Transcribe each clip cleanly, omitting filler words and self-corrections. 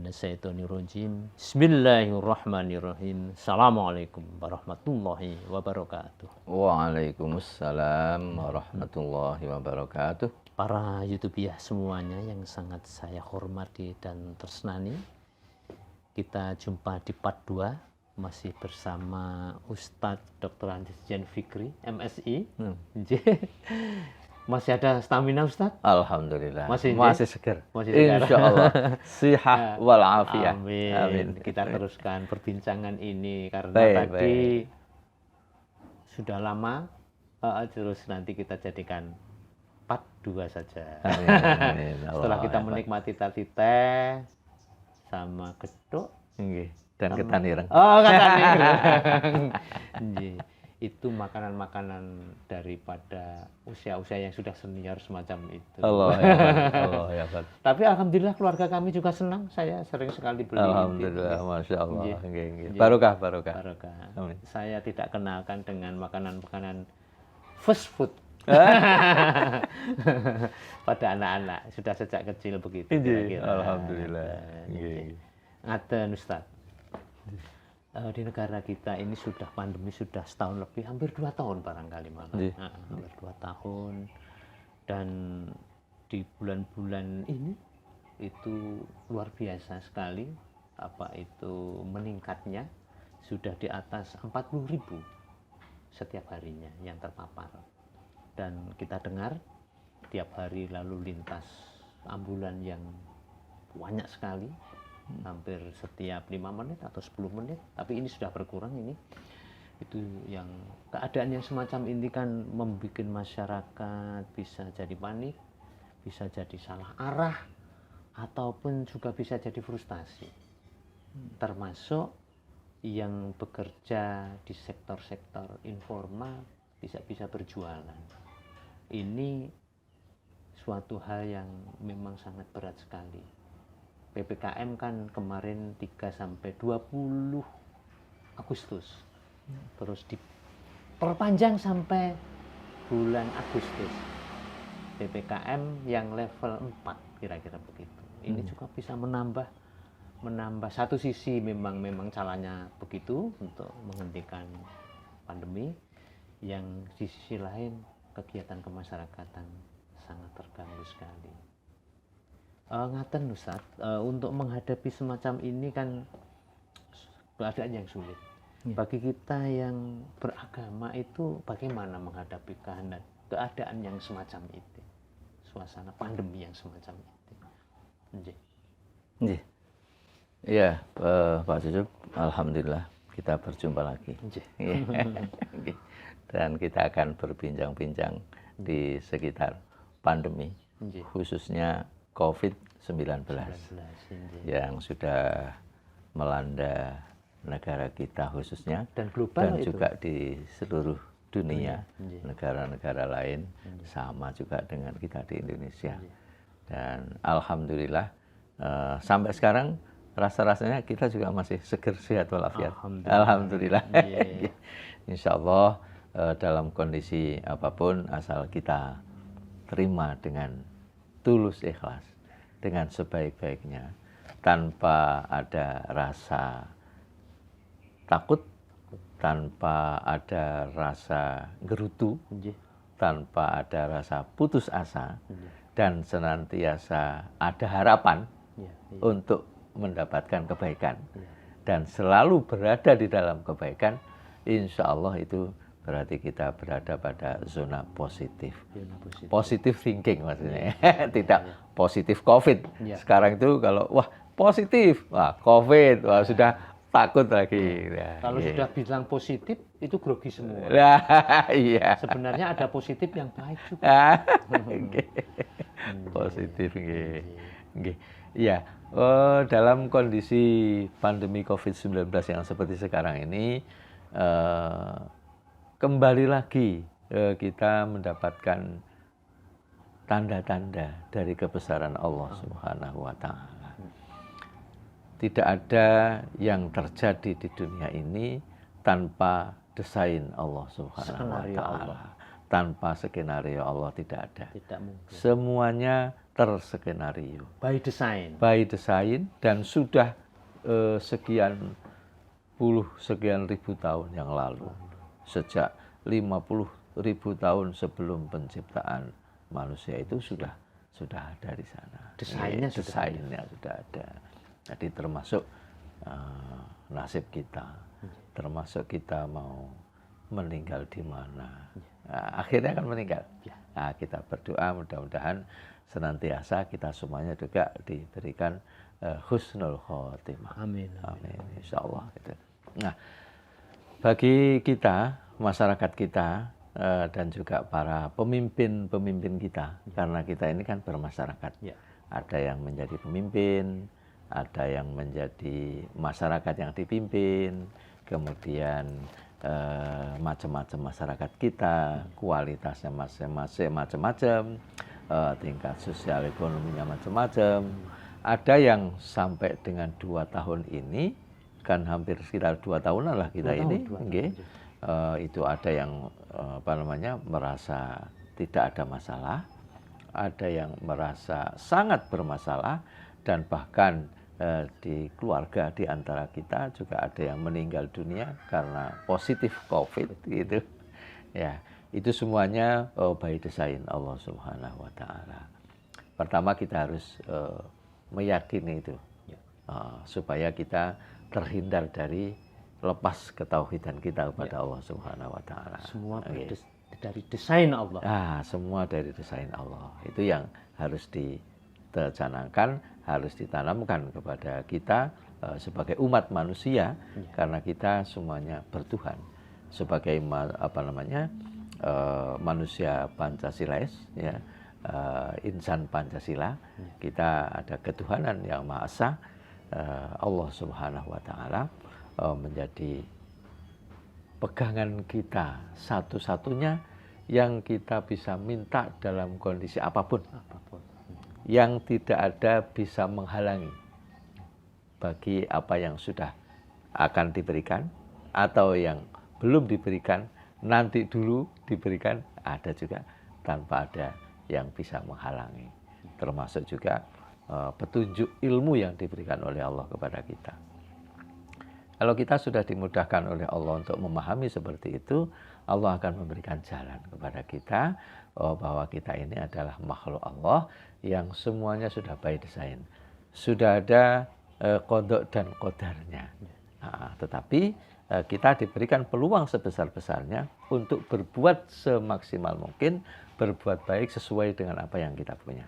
minasyaitonirrajim. Bismillahirrahmanirrahim. Assalamualaikum warahmatullahi wabarakatuh. Waalaikumsalam warahmatullahi wabarakatuh. Para YouTubiah semuanya yang sangat saya hormati dan tresnani, kita jumpa di part 2 masih bersama Ustadz Dr. Andes Jan Fikri, MSI. Masih ada stamina Ustadz? Alhamdulillah. Masih segar. Masih segar. Insya Allah. Sihah wal afiyah. Amin. Amin. Kita teruskan perbincangan ini karena Baik, tadi sudah lama, terus nanti kita jadikan part 2 saja. Amin. Setelah kita menikmati tadi teh sama gedok dan ketan ireng. Oh, ketan ireng. Itu makanan-makanan daripada usia-usia yang sudah senior semacam itu. Allah ya. Tapi alhamdulillah keluarga kami juga senang. Saya sering sekali beli. Alhamdulillah, masya Allah. Barokah. Amin. Saya tidak kenalkan dengan makanan-makanan fast food. Pada anak-anak sudah sejak kecil begitu. Alhamdulillah. Ngaten Ustaz. Di negara kita ini sudah pandemi sudah setahun lebih, hampir 2 tahun barangkali malah. Hampir 2 tahun. Dan di bulan-bulan ini itu luar biasa sekali, apa itu meningkatnya sudah di atas 40.000 setiap harinya yang terpapar. Dan kita dengar tiap hari lalu lintas ambulan yang banyak sekali, hampir setiap 5 menit atau 10 menit, tapi ini sudah berkurang ini. Itu yang keadaan yang semacam ini kan membuat masyarakat bisa jadi panik, bisa jadi salah arah, ataupun juga bisa jadi frustasi. Termasuk yang bekerja di sektor-sektor informal bisa berjualan. Ini suatu hal yang memang sangat berat sekali. PPKM kan kemarin 3 sampai 20 Agustus. Terus diperpanjang sampai bulan Agustus. PPKM yang level 4 kira-kira begitu. Ini juga bisa menambah satu sisi memang caranya begitu untuk menghentikan pandemi, yang di sisi lain kegiatan kemasyarakatan sangat terganggu sekali. Ngaten Ustaz, untuk menghadapi semacam ini kan keadaan yang sulit. Bagi kita yang beragama itu bagaimana menghadapi keadaan yang semacam itu, suasana pandemi yang semacam itu. Iya, Pak Cucup, alhamdulillah kita berjumpa lagi. Dan kita akan berbincang-bincang di sekitar pandemi, khususnya COVID-19 yang sudah melanda negara kita khususnya, dan global dan juga di seluruh dunia, negara-negara lain sama juga dengan kita di Indonesia. Dan alhamdulillah sampai sekarang rasa-rasanya kita juga masih seger, sehat walafiat. Alhamdulillah. Insya Allah dalam kondisi apapun asal kita terima dengan tulus ikhlas, dengan sebaik-baiknya, tanpa ada rasa takut, tanpa ada rasa gerutu, tanpa ada rasa putus asa, dan senantiasa ada harapan untuk mendapatkan kebaikan, dan selalu berada di dalam kebaikan. Insya Allah itu berarti kita berada pada zona positif. Positif thinking maksudnya. Tidak positif COVID. Sekarang itu kalau positif, COVID, sudah takut lagi. Kalau sudah bilang positif itu grogi semua. Iya. Sebenarnya ada positif yang baik juga. Positif nggih. Iya. Dalam kondisi pandemi COVID-19 yang seperti sekarang ini, kembali lagi kita mendapatkan tanda-tanda dari kebesaran Allah Subhanahu wa Ta'ala. Tidak ada yang terjadi di dunia ini tanpa desain Allah Subhanahu wa Ta'ala, tanpa skenario Allah tidak ada. Tidak mungkin. Semuanya terskenario. By design. By design, dan sudah sekian ribu tahun yang lalu. Sejak 50.000 tahun sebelum penciptaan manusia itu sudah ada di sana. Desainnya sudah ada. Jadi termasuk nasib kita, termasuk kita mau meninggal di mana. Nah, akhirnya akan meninggal. Nah, kita berdoa mudah-mudahan senantiasa kita semuanya juga diberikan husnul khotimah. Amin. Amin. Insya Allah. Gitu. Nah, bagi kita, masyarakat kita, dan juga para pemimpin kita, karena kita ini kan bermasyarakat. Ya. Ada yang menjadi pemimpin, ada yang menjadi masyarakat yang dipimpin, kemudian macam-macam masyarakat kita, kualitasnya masing-masing macam-macam, tingkat sosial ekonominya macam-macam. Ada yang sampai dengan 2 tahun ini, kan hampir sekitar 2 tahunan lah kita ini, itu ada yang merasa tidak ada masalah, ada yang merasa sangat bermasalah, dan bahkan di keluarga di antara kita juga ada yang meninggal dunia karena positif COVID gitu. Ya, itu semuanya by design Allah Subhanahu wa taala. Pertama kita harus meyakini itu. Supaya kita terhindar dari lepas ketauhidan kita kepada Allah Subhanahu wa taala. Semua dari desain Allah. Semua dari desain Allah. Itu yang harus diterjemahkan, harus ditanamkan kepada kita sebagai umat manusia, karena kita semuanya bertuhan. Sebagai manusia Pancasilais, ya, insan Pancasila, kita ada ketuhanan yang Maha Esa. Allah Subhanahu wa taala menjadi pegangan kita satu-satunya yang kita bisa minta dalam kondisi apapun. Yang tidak ada bisa menghalangi bagi apa yang sudah akan diberikan atau yang belum diberikan, nanti dulu diberikan, ada juga tanpa ada yang bisa menghalangi. Termasuk juga petunjuk ilmu yang diberikan oleh Allah kepada kita. Kalau kita sudah dimudahkan oleh Allah untuk memahami seperti itu, Allah akan memberikan jalan kepada kita bahwa kita ini adalah makhluk Allah yang semuanya sudah by design. Sudah ada qada dan qadarnya. Tetapi kita diberikan peluang sebesar-besarnya untuk berbuat semaksimal mungkin, berbuat baik sesuai dengan apa yang kita punya.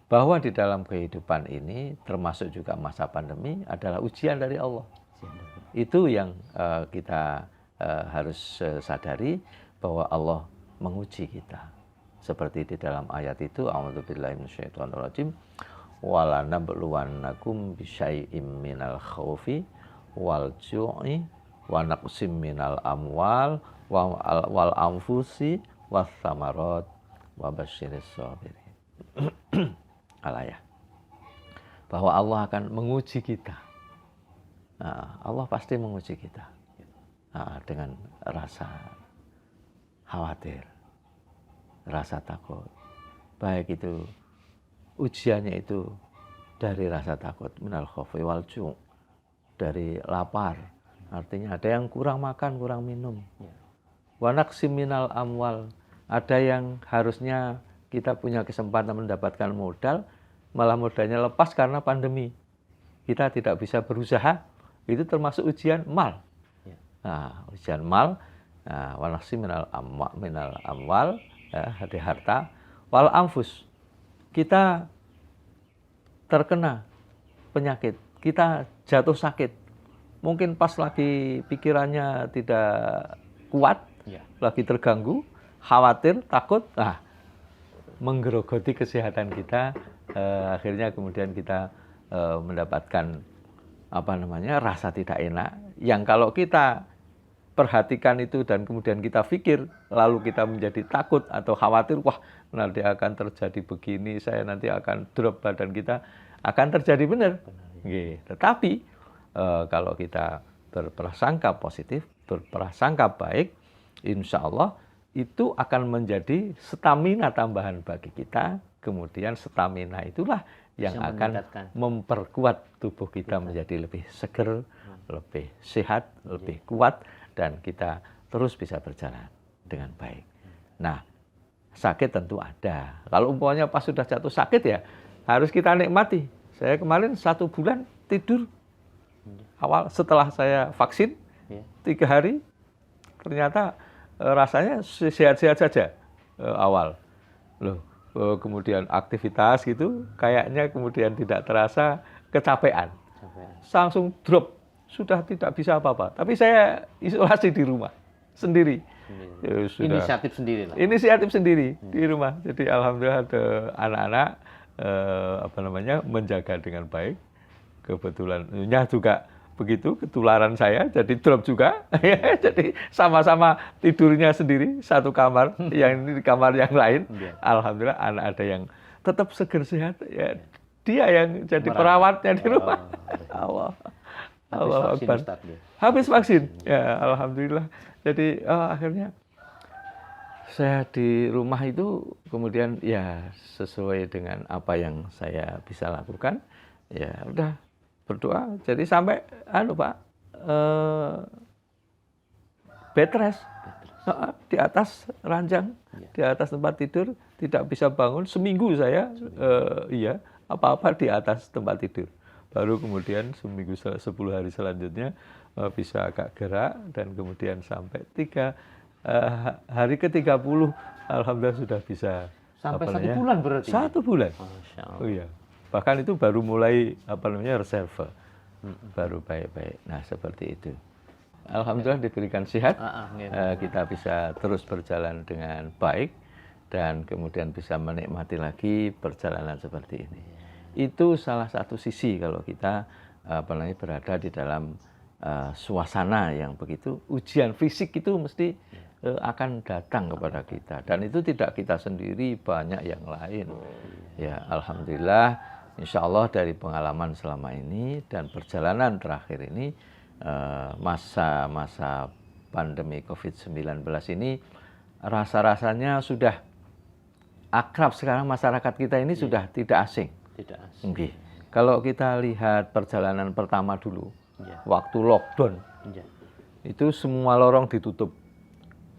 Bahwa di dalam kehidupan ini, termasuk juga masa pandemi, adalah ujian dari Allah. Itu yang kita harus sadari, bahwa Allah menguji kita. Seperti di dalam ayat itu, a'udzubillahi minasyaitonirrajim, wala nabluwannakum bisyai'im minal khaufi wal ju'i wa naqsim minal amwal wal anfusi was samarat wa basyiris sabirin. Al-ayah. Bahwa Allah akan menguji kita. Allah pasti menguji kita dengan rasa khawatir, rasa takut. Baik itu ujiannya itu dari rasa takut, minal khaufi wal ju', dari lapar, artinya ada yang kurang makan, kurang minum. Wa naqsim minal amwal, ada yang harusnya kita punya kesempatan mendapatkan modal, malah modalnya lepas karena pandemi. Kita tidak bisa berusaha, itu termasuk ujian mal. Ujian mal, wa naqsim minal amwal, di harta, wal anfus, kita terkena penyakit, kita jatuh sakit, mungkin pas lagi pikirannya tidak kuat, lagi terganggu, khawatir, takut, menggerogoti kesehatan kita, akhirnya kemudian kita mendapatkan rasa tidak enak, yang kalau kita perhatikan itu dan kemudian kita pikir, lalu kita menjadi takut atau khawatir, wah nanti akan terjadi begini, saya nanti akan drop badan kita, akan terjadi benar. Tetapi kalau kita berprasangka positif, berprasangka baik, insya Allah itu akan menjadi stamina tambahan bagi kita. Kemudian stamina itulah yang Bisa akan meningkatkan. memperkuat tubuh kita menjadi lebih seger, lebih sehat, lebih kuat, dan kita terus bisa berjalan dengan baik. Nah, sakit tentu ada. Kalau umpamanya pas sudah jatuh sakit ya harus kita nikmati. Saya kemarin 1 bulan tidur awal setelah saya vaksin Ya. 3 hari, ternyata rasanya sehat-sehat saja awal. Loh, kemudian aktivitas gitu, kayaknya kemudian tidak terasa kecapean. Langsung drop, sudah tidak bisa apa-apa. Tapi saya isolasi di rumah sendiri. Ya, sudah. Inisiatif sendiri lah. Inisiatif sendiri di rumah. Jadi alhamdulillah ada anak-anak menjaga dengan baik. Kebetulannya juga begitu, ketularan saya jadi drop juga. Jadi sama-sama tidurnya sendiri satu kamar, yang ini di kamar yang lain. Alhamdulillah anak ada yang tetap seger sehat, ya dia yang jadi perawatnya di rumah. Allah. Allah Akbar. Habis vaksin. Ya, alhamdulillah. Jadi akhirnya saya di rumah itu kemudian ya sesuai dengan apa yang saya bisa lakukan. Ya udah berdoa. Jadi sampai Pak, bed rest di atas ranjang, di atas tempat tidur, tidak bisa bangun seminggu saya. Iya, apa-apa di atas tempat tidur. Baru kemudian 10 hari selanjutnya bisa agak gerak, dan kemudian sampai hari ke-30 alhamdulillah sudah bisa. Sampai 1 bulan berarti? 1 bulan. Masya Allah. Oh iya. Bahkan itu baru mulai reserve. Baru baik-baik. Nah, seperti itu. Alhamdulillah diberikan sehat. Kita bisa terus berjalan dengan baik dan kemudian bisa menikmati lagi perjalanan seperti ini. Itu salah satu sisi kalau kita berada di dalam suasana yang begitu. Ujian fisik itu mesti akan datang kepada kita, dan itu tidak kita sendiri, banyak yang lain. Ya, alhamdulillah, insya Allah dari pengalaman selama ini dan perjalanan terakhir ini, masa-masa pandemi COVID-19 ini rasa-rasanya sudah akrab. Sekarang masyarakat kita ini sudah tidak asing. Tidak asing. Okay. Kalau kita lihat perjalanan pertama dulu, waktu lockdown, itu semua lorong ditutup.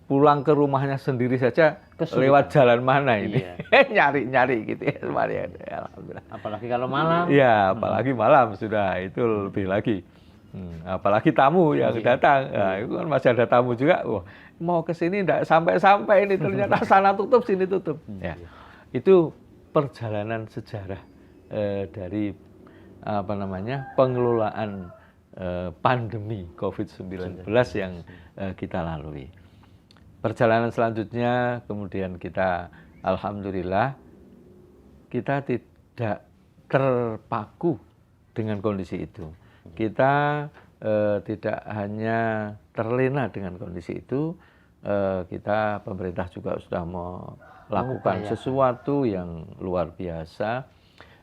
Pulang ke rumahnya sendiri saja lewat jalan mana ini? Nyari-nyari gitu ya. Alhamdulillah. Apalagi kalau malam. Ya, apalagi malam sudah itu lebih lagi. Apalagi tamu yang datang. Nah, itu kan masih ada tamu juga. Wah, mau ke sini enggak sampai-sampai ini, ternyata sana tutup, sini tutup. Ya. Itu perjalanan sejarah dari pengelolaan pandemi COVID-19 yang kita lalui. Perjalanan selanjutnya kemudian kita alhamdulillah kita tidak terpaku dengan kondisi itu. Kita tidak hanya terlena dengan kondisi itu, kita pemerintah juga sudah melakukan sesuatu yang luar biasa.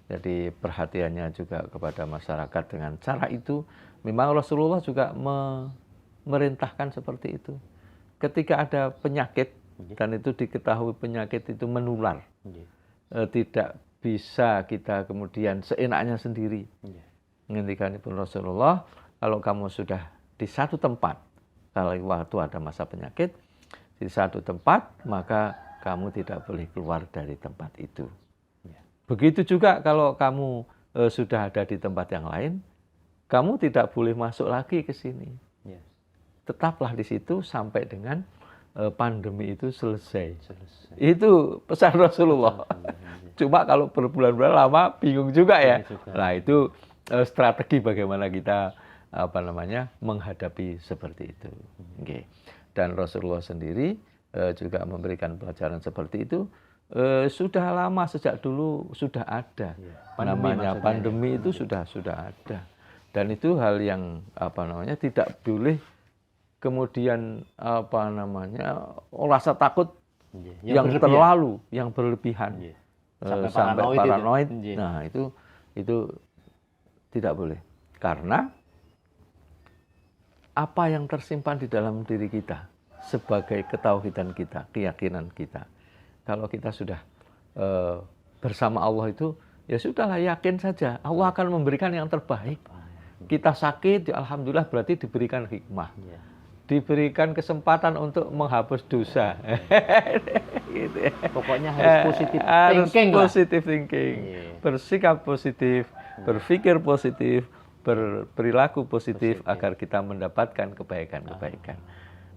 Jadi perhatiannya juga kepada masyarakat dengan cara itu. Memang Rasulullah juga memerintahkan seperti itu. Ketika ada penyakit dan itu diketahui penyakit itu menular, tidak bisa kita kemudian seenaknya sendiri. Menghentikan pun Rasulullah, kalau kamu sudah di satu tempat, kalau waktu ada masa penyakit di satu tempat, maka kamu tidak boleh keluar dari tempat itu. Begitu juga kalau kamu sudah ada di tempat yang lain, kamu tidak boleh masuk lagi ke sini. Tetaplah di situ sampai dengan pandemi itu selesai. Itu pesan Rasulullah. Cuma kalau berbulan-bulan lama bingung juga ya. Nah, itu strategi bagaimana kita menghadapi seperti itu. Okay. Dan Rasulullah sendiri juga memberikan pelajaran seperti itu. Sudah lama, sejak dulu sudah ada. Namanya pandemi itu sudah ada. Dan itu hal yang tidak boleh kemudian rasa takut yang terlalu, yang berlebihan, sampai paranoid. Nah, itu tidak boleh, karena apa yang tersimpan di dalam diri kita sebagai ketauhidan kita, keyakinan kita. Kalau kita sudah bersama Allah itu, ya sudahlah, yakin saja Allah akan memberikan yang terbaik. Kita sakit, ya alhamdulillah, berarti diberikan hikmah. Diberikan kesempatan untuk menghapus dosa. Gitu ya. Pokoknya harus positif thinking. Harus positif thinking. Bersikap positif, berpikir positif, berperilaku positif agar kita mendapatkan kebaikan-kebaikan.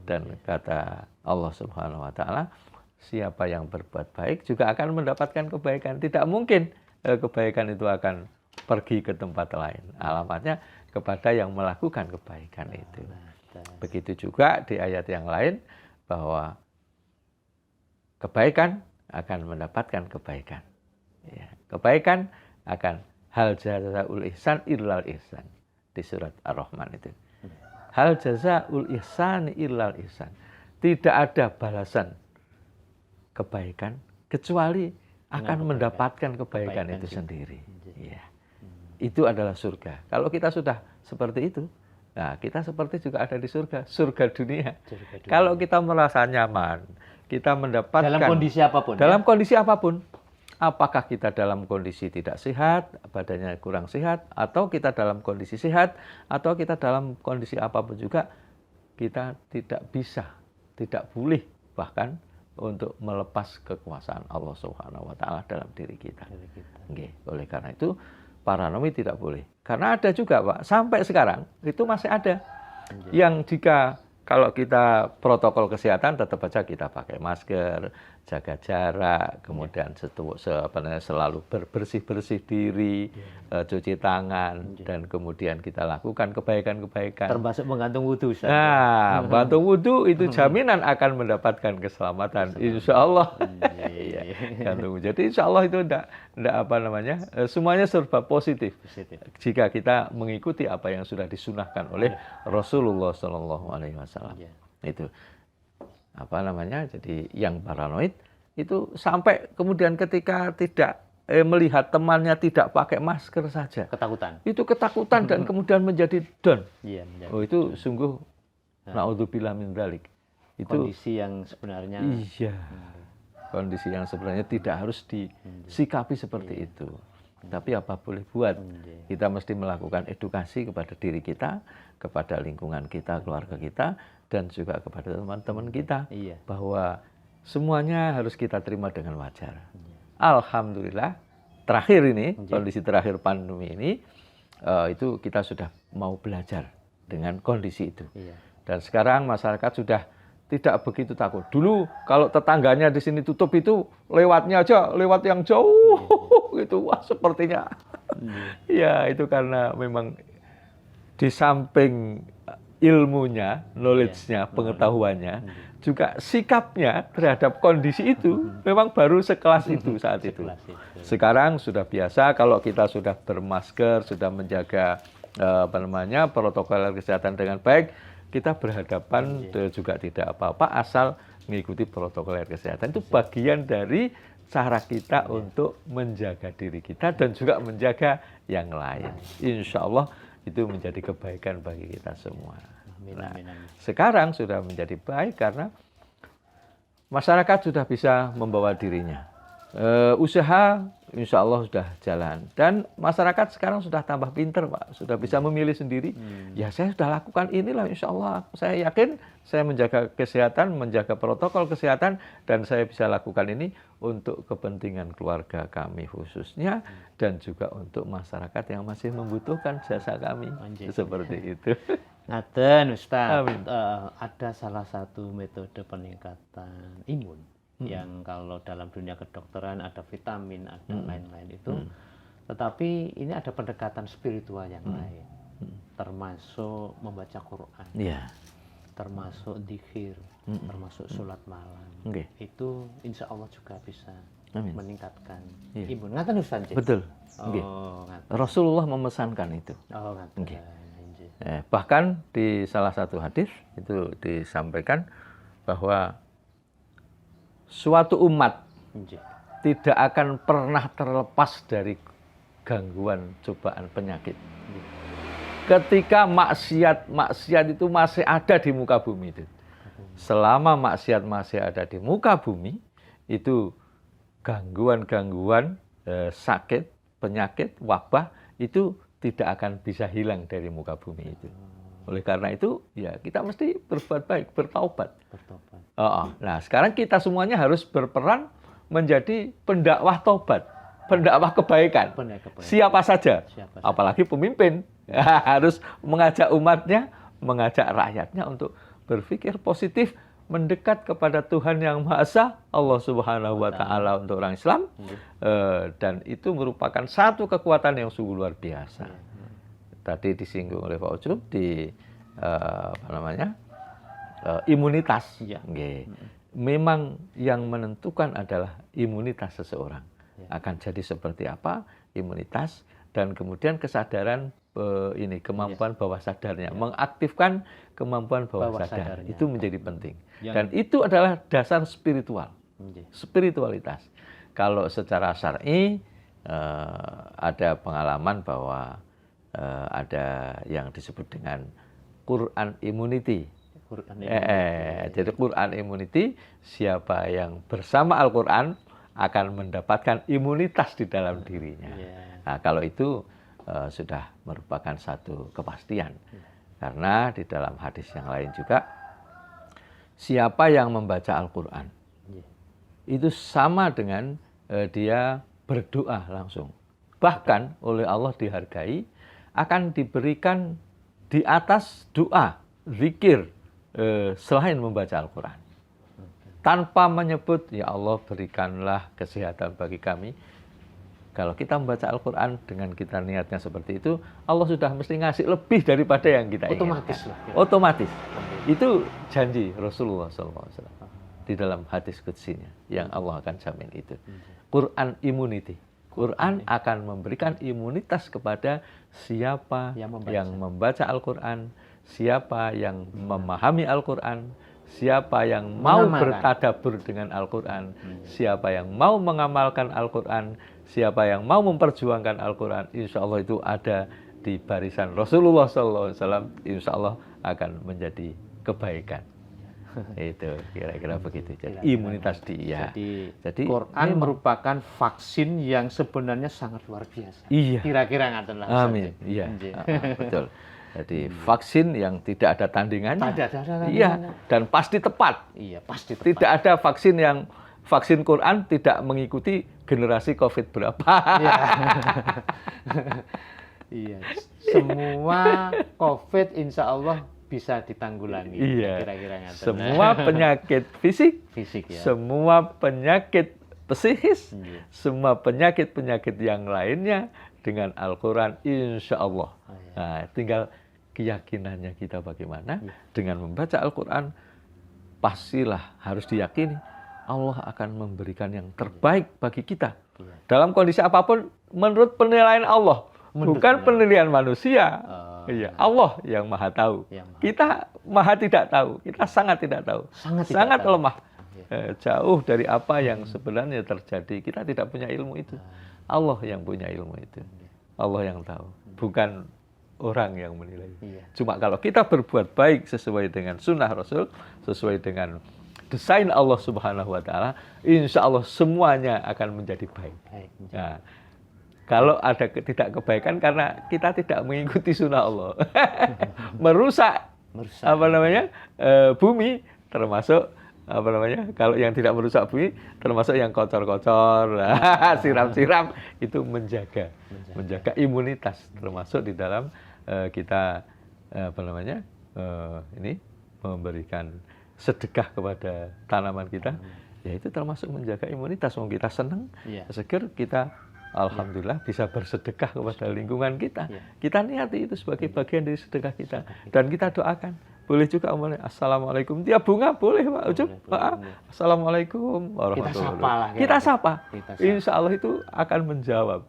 Dan kata Allah Subhanahu wa taala, siapa yang berbuat baik juga akan mendapatkan kebaikan. Tidak mungkin kebaikan itu akan pergi ke tempat lain. Alamatnya kepada yang melakukan kebaikan itu. Begitu juga di ayat yang lain bahwa kebaikan akan mendapatkan kebaikan. Ya, kebaikan akan hal jazaul ihsan illal ihsan di surat Ar-Rahman itu. Hal jazaul ihsan illal ihsan. Tidak ada balasan kebaikan kecuali akan mendapatkan kebaikan itu sendiri. Ya. Itu adalah surga. Kalau kita sudah seperti itu, nah, kita seperti juga ada di surga, surga dunia. Kalau kita merasa nyaman, kita mendapatkan dalam kondisi apapun. Dalam kondisi apapun. Apakah kita dalam kondisi tidak sehat, badannya kurang sehat, atau kita dalam kondisi sehat, atau kita dalam kondisi apapun juga, kita tidak bisa, tidak boleh bahkan untuk melepas kekuasaan Allah Subhanahu wa taala dalam diri kita. Oke, oleh karena itu paranomi tidak boleh. Karena ada juga, Pak, sampai sekarang itu masih ada yang jika kalau kita protokol kesehatan tetap saja kita pakai masker, jaga jarak, kemudian selalu bersih-bersih diri, cuci tangan, dan kemudian kita lakukan kebaikan-kebaikan. Termasuk menggantung wudhu. Nah, bantu wudhu itu jaminan akan mendapatkan keselamatan, insya Allah. Jadi insya Allah itu enggak semuanya serba positif. Jika kita mengikuti apa yang sudah disunahkan oleh Rasulullah SAW. Itu jadi yang paranoid itu sampai kemudian ketika tidak melihat temannya tidak pakai masker saja, ketakutan dan kemudian menjadi down. Oh, itu sungguh naudzubillah min dzalik. Itu kondisi yang sebenarnya kondisi yang sebenarnya tidak harus disikapi seperti itu. Tapi apa boleh buat, kita mesti melakukan edukasi kepada diri kita, kepada lingkungan kita, keluarga kita, dan juga kepada teman-teman kita, bahwa semuanya harus kita terima dengan wajar. Alhamdulillah, terakhir ini, kondisi terakhir pandemi ini, itu kita sudah mau belajar dengan kondisi itu. Dan sekarang masyarakat sudah tidak begitu takut. Dulu kalau tetangganya di sini tutup itu lewatnya aja, lewat yang jauh gitu, wah sepertinya. Ya itu karena memang di samping ilmunya, knowledge-nya, pengetahuannya, juga sikapnya terhadap kondisi itu memang baru sekelas itu saat itu. Sekarang sudah biasa kalau kita sudah bermasker, sudah menjaga protokol kesehatan dengan baik, kita berhadapan juga tidak apa-apa asal mengikuti protokol kesehatan. Itu bagian dari cara kita untuk menjaga diri kita dan juga menjaga yang lain. Insya Allah itu menjadi kebaikan bagi kita semua. Nah, sekarang sudah menjadi baik karena masyarakat sudah bisa membawa dirinya. Usaha insya Allah sudah jalan. Dan masyarakat sekarang sudah tambah pinter, Pak. Sudah bisa memilih sendiri. Ya saya sudah lakukan inilah insya Allah. Saya yakin saya menjaga kesehatan, menjaga protokol kesehatan. Dan saya bisa lakukan ini untuk kepentingan keluarga kami khususnya. Dan juga untuk masyarakat yang masih membutuhkan jasa kami. Seperti itu. Ngaten Ustaz, ada salah satu metode peningkatan imun. Yang kalau dalam dunia kedokteran ada vitamin, ada lain-lain itu. Tetapi ini ada pendekatan spiritual yang lain. Termasuk membaca Quran. Termasuk dzikir, termasuk sholat malam. Itu insya Allah juga bisa meningkatkan imun. Ngaten Ustaz? Betul. Rasulullah memesankan itu. Bahkan di salah satu hadis itu disampaikan bahwa suatu umat tidak akan pernah terlepas dari gangguan cobaan penyakit. Ketika maksiat itu masih ada di muka bumi itu. Selama maksiat-maksiat ada di muka bumi, itu gangguan-gangguan sakit, penyakit, wabah itu tidak akan bisa hilang dari muka bumi itu. Oleh karena itu, ya kita mesti berbuat baik, bertaubat. Nah, sekarang kita semuanya harus berperan menjadi pendakwah taubat, pendakwah kebaikan. Siapa saja, apalagi pemimpin, harus mengajak umatnya, mengajak rakyatnya untuk berpikir positif, mendekat kepada Tuhan yang Maha Esa, Allah Subhanahu wa Ta'ala untuk orang Islam, dan itu merupakan satu kekuatan yang sungguh luar biasa. Tadi disinggung oleh Pak Ucup di imunitas. Memang yang menentukan adalah imunitas seseorang. Akan jadi seperti apa imunitas, dan kemudian kesadaran kemampuan bawah sadarnya, mengaktifkan kemampuan bawah sadar itu menjadi penting. Dan itu adalah dasar spiritual, spiritualitas. Kalau secara syar'i ada pengalaman bahwa ada yang disebut dengan Quran immunity. Jadi Quran immunity, siapa yang bersama Al-Quran akan mendapatkan imunitas di dalam dirinya. Nah, kalau itu sudah merupakan satu kepastian. Karena di dalam hadis yang lain juga, siapa yang membaca Al-Quran, itu sama dengan dia berdoa langsung. Bahkan oleh Allah dihargai, akan diberikan di atas doa, zikir, selain membaca Al-Quran. Tanpa menyebut, ya Allah berikanlah kesehatan bagi kami. Kalau kita membaca Al-Quran dengan kita niatnya seperti itu, Allah sudah mesti ngasih lebih daripada yang kita inginkan. Otomatis lah. Otomatis. Itu janji Rasulullah SAW di dalam hadis qudsinya yang Allah akan jamin itu. Quran immunity. Quran akan memberikan imunitas kepada siapa yang membaca Al-Quran, siapa yang memahami Al-Quran, siapa yang mau bertadabbur dengan Al-Quran, siapa yang mau mengamalkan Al-Quran, siapa yang mau memperjuangkan Al-Quran, insya Allah itu ada di barisan Rasulullah SAW, insya Allah akan menjadi kebaikan. Itu kira-kira begitu. Jadi imunitas dia. Jadi Quran merupakan vaksin yang sebenarnya sangat luar biasa. Iya. Kira-kira ngaten lah. Amin. Iya. Betul. Jadi vaksin yang tidak ada tandingannya. Iya. Dan pasti tepat. Iya, pasti tepat. Tidak ada vaksin yang vaksin Quran tidak mengikuti generasi COVID berapa. Iya. Semua COVID insya Allah bisa ditanggulangi. Iya. Kira-kira ngaten. Semua penyakit fisik, ya. Semua penyakit psikis, semua penyakit-penyakit yang lainnya dengan Al-Quran insya Allah. Nah, tinggal keyakinannya kita bagaimana. Dengan membaca Al-Quran, pastilah harus diyakini Allah akan memberikan yang terbaik bagi kita. Dalam kondisi apapun, menurut penilaian Allah. Bukan penilaian manusia. Iya, Allah yang maha tahu. Kita maha tidak tahu. Kita sangat tidak tahu. Sangat lemah. Jauh dari apa yang sebenarnya terjadi. Kita tidak punya ilmu itu. Allah yang punya ilmu itu. Allah yang tahu. Bukan orang yang menilai. Cuma kalau kita berbuat baik sesuai dengan sunnah Rasul, sesuai dengan desain Allah Subhanahu wa Ta'ala, insya Allah semuanya akan menjadi baik. Nah, kalau ada tidak kebaikan karena kita tidak mengikuti sunnah Allah, merusak bumi, termasuk kalau yang tidak merusak bumi, termasuk yang kocor-kocor, siram-siram, itu menjaga imunitas, termasuk di dalam kita memberikan sedekah kepada tanaman kita, yaitu termasuk menjaga imunitas. Wong kita senang, seger, kita alhamdulillah bisa bersedekah kepada lingkungan kita. Kita niati itu sebagai bagian dari sedekah kita. Dan kita doakan. Boleh juga assalamualaikum. Tiap bunga boleh Pak Ucup. Assalamualaikum warahmatullahi wabarakatuh. Kita sapa. Insya Allah itu akan menjawab.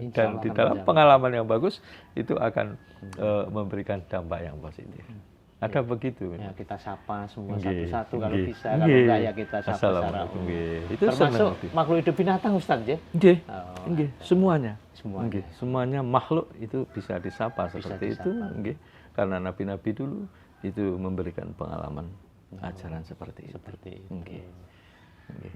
Dan di dalam pengalaman yang bagus, itu akan memberikan dampak yang positif. Ada begitu. Ya, kita sapa semua satu-satu kalau bisa, kalau enggak ya kita sapa secara umum. Termasuk makhluk hidup binatang Ustaz ya? Semuanya. Semuanya makhluk itu bisa disapa seperti itu. Karena nabi-nabi dulu itu memberikan pengalaman ajaran seperti itu. Seperti itu. Nggih.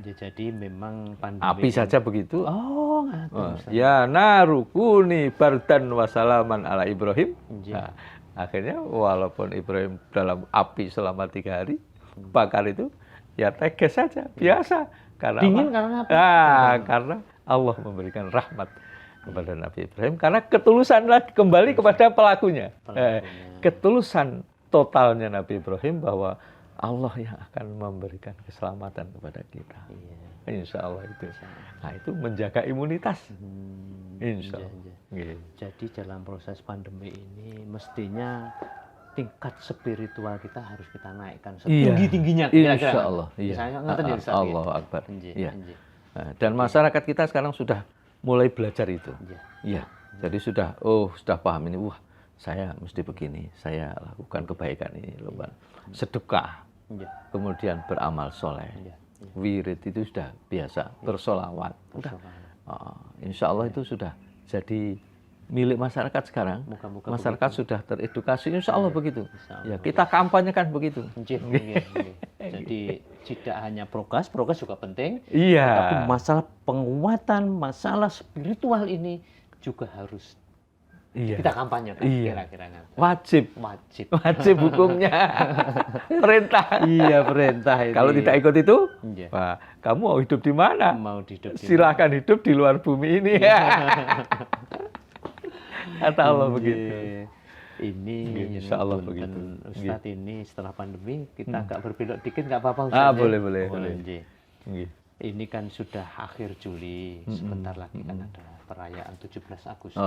Ya, jadi memang pandemi Api saja begitu. Oh, ngaten Ustaz. Ya narukuni bardan wasalaman ala Ibrahim. Nggih. Nah, akhirnya walaupun Ibrahim dalam api selama 3 hari, bakar itu ya teges saja, biasa. Karena Dingin apa? karena apa? Karena Allah memberikan rahmat kepada Nabi Ibrahim karena ketulusan lagi kembali kepada pelakunya. Ketulusan totalnya Nabi Ibrahim bahwa Allah yang akan memberikan keselamatan kepada kita. Insya Allah itu. Nah, itu menjaga imunitas. Insya Allah. Iya. Jadi dalam proses pandemi ini mestinya tingkat spiritual kita harus kita naikkan setinggi-tingginya. Insya Allah. Misalnya ngerti ya Ustaz. Allah Akbar. Iya. Dan masyarakat kita sekarang sudah mulai belajar itu. Iya. Jadi sudah paham ini. Wah, saya mesti begini. Saya lakukan kebaikan ini, sedekah. Kemudian beramal soleh. Wirid itu sudah biasa. Bersolawat. Insya Allah itu sudah jadi milik masyarakat sekarang. Moga-moga masyarakat begitu. Sudah teredukasi. Insya Allah begitu. Insya Allah. Ya, kita kampanyekan begitu. Jadi tidak hanya progres juga penting. Iya. Tapi masalah penguatan, masalah spiritual ini juga harus kita kampanyekan. Kira-kira Wajib hukumnya. Perintah. Iya, perintah itu. Kalau tidak ikut itu, wah, kamu mau hidup di mana? Silakan hidup di luar bumi ini. Kata Allah begitu. Ini Insya Allah begitu. Ustadz, ini setelah pandemi kita agak berbelok dikit nggak apa-apa Ustadz. Boleh. Ini kan sudah akhir Juli, sebentar lagi kan ada perayaan 17 Agustus.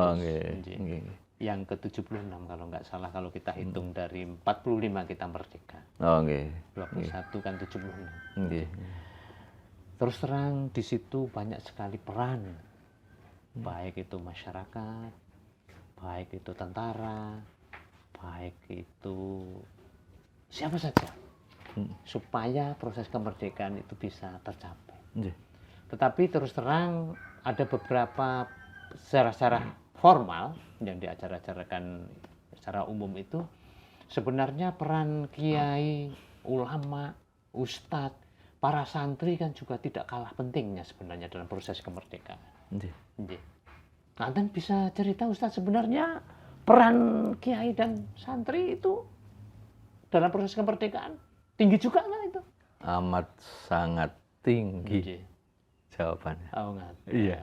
Yang ke-76 kalau nggak salah kalau kita hitung dari 45 kita merdeka. 21 kan 76. Terus terang di situ banyak sekali peran. Baik itu masyarakat, baik itu tentara, baik itu siapa saja. Supaya proses kemerdekaan itu bisa tercapai. Tetapi terus terang ada beberapa secara formal yang diajar-ajarkan secara umum itu sebenarnya peran kiai, ulama, ustadz, para santri kan juga tidak kalah pentingnya sebenarnya dalam proses kemerdekaan. Nanti bisa cerita Ustadz sebenarnya peran kiai dan santri itu dalam proses kemerdekaan tinggi juga nggak itu? Amat sangat tinggi jawabannya. Iya.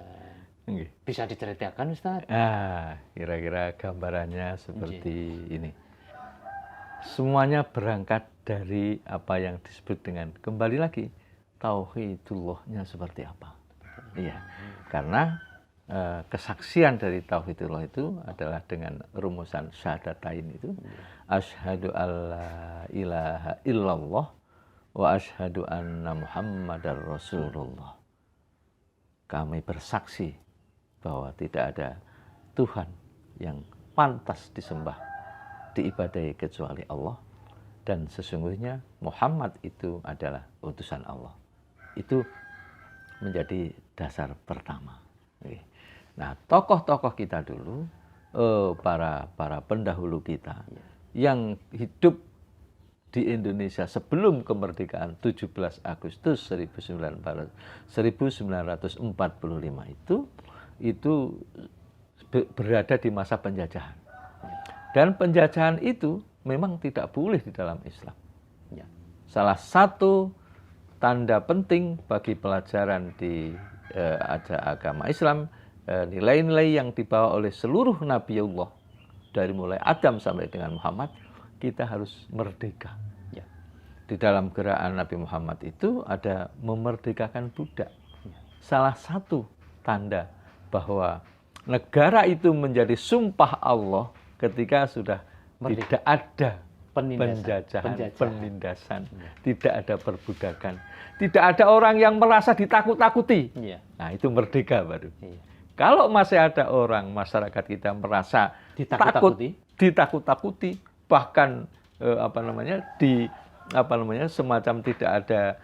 Bisa diceritakan Ustadz? Kira-kira gambarannya seperti ini. Semuanya berangkat dari apa yang disebut dengan kembali lagi tauhidullahnya seperti apa. Iya. Karena kesaksian dari tauhidullah itu adalah dengan rumusan syahadatain itu. Asyhadu alla ilaha illallah wa asyhadu anna muhammadar rasulullah. Kami bersaksi bahwa tidak ada Tuhan yang pantas disembah, diibadahi kecuali Allah, dan sesungguhnya Muhammad itu adalah utusan Allah. Itu menjadi dasar pertama. Nah, tokoh-tokoh kita dulu, para pendahulu kita yang hidup di Indonesia sebelum kemerdekaan 17 Agustus 1945 itu berada di masa penjajahan. Dan penjajahan itu memang tidak boleh di dalam Islam. Salah satu tanda penting bagi pelajaran di agama Islam, nilai-nilai yang dibawa oleh seluruh Nabiullah dari mulai Adam sampai dengan Muhammad, kita harus merdeka. Di dalam gerakan Nabi Muhammad itu ada memerdekakan budak. Salah satu tanda bahwa negara itu menjadi sumpah Allah ketika sudah tidak ada penindasan, tidak ada perbudakan, tidak ada orang yang merasa ditakut-takuti. Nah, itu merdeka baru. Kalau masih ada orang masyarakat kita merasa ditakut-takuti, bahkan semacam tidak ada